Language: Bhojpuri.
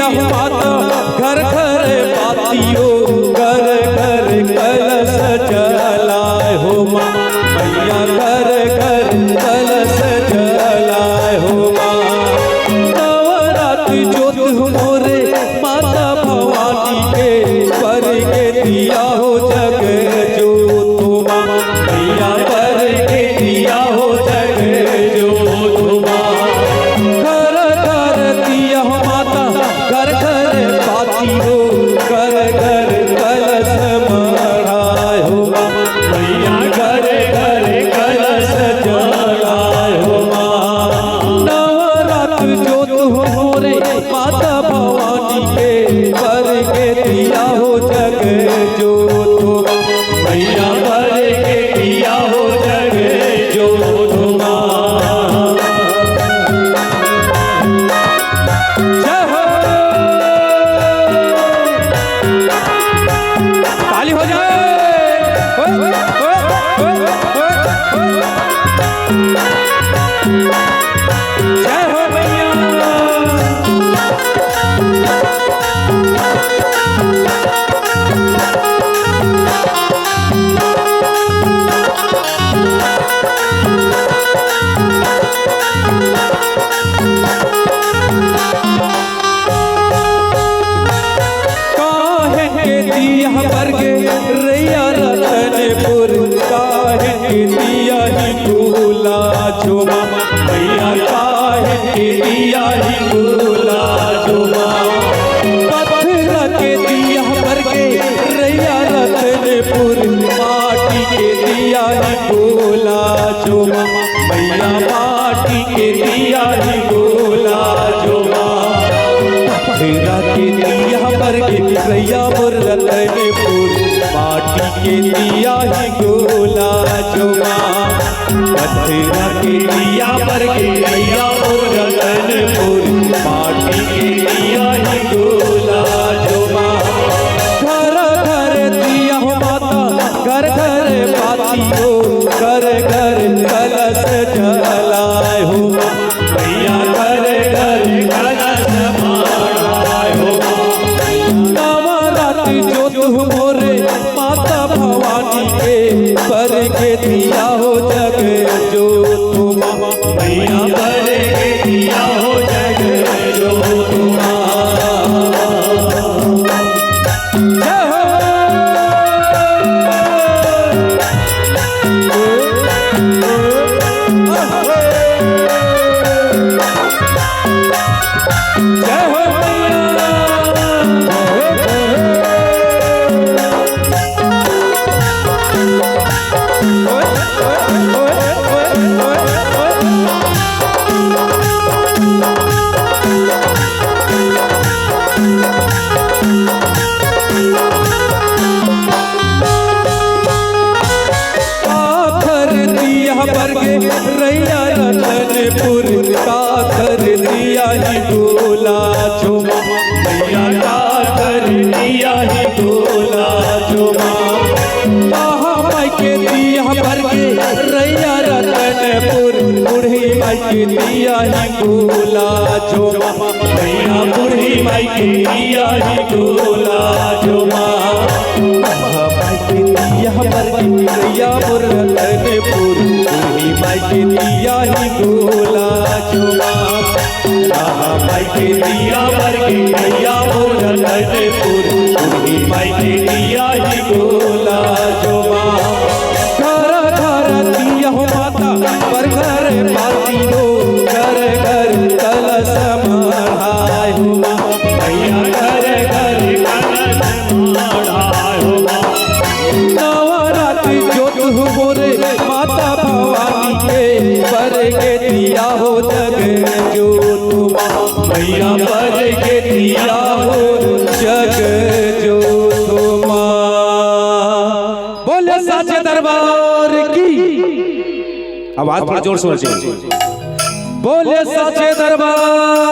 घर घर बातियो घर घर कलश जलाए हो माँ मैया घर घर कलश जलाए हो माँ। नवरात्रि जोत मोरे माता भवानी के पर के दिया हो जग जोत माँ मैया पर के दिया हो जग जोत माँ। घर घर दिया हो माता घर घर बातियो घर घर कलश मढ़ाए हो माँ मैया घर घर कलश जलाए हो माँ। नवरात्र जोत हो मोरे माता भवानी के पर के दिया हो जग जोत मैया पर के दिया हो जग जोत माँ। जय हो ताली हो जाए। जय हो मैया। काहे के दिया पर के रैया रतनपुर काहे के दिया ही दूला झुमा मैया काहे के दिया ही दूला झुमा। पत्थर के दिया पर के रैया रतनपुर माटी के दिया ही दूला झुमा मैया माटी के दिया ही दूला झुमा। पत्थर के दिया पर के रैया मोर रतनपुर माटी के दिया ही गोला झुमा। पत्थर के दिया पर के रैया मोर रतनपुर माटी के दिया ही गोला झुमा। घर घर दिया हो माता घर घर बातियो घर घर कलश जलाए हो माँ मैया घर घर कलश मढ़ाए हो माँ। नवरात्रि जोत मोरे माता भवानी के पर के दिया हो जग जोत माँ मैया पर के दिया हो जग जोत माँ। जय हो जय हो मैया। काखर दिया पर के रैया रतनपुर काखर दिया ही गोला झुमा मैया काखर दिया ही गोला झुमा। माई के दिया पर के रैया रतनपुर बूढ़ी माई के दिया ही गोला झुमा मैया बूढ़ी माई के दिया ही गोला झुमा। माई के दिया पर के रैया मोर रतनपुर बूढ़ी माई के दिया ही गोला झुमा। माई के दिया पर के रैया मोर रतनपुर बूढ़ी माई के दिया ही गोला झुमा। घर घर दिया हो माता पर घर बातियो घर घर कलश मढ़ाए हो माँ मैया घर घर कलश मढ़ाए हो माँ। नवरात्रि जोत मोरे माता भवानी के पर के दिया हो जग जोत माँ मैया पर के दिया हो जग जोत माँ। बोले साचे दरबार की आवाज थोड़ा जोर से बोले साचे दरबार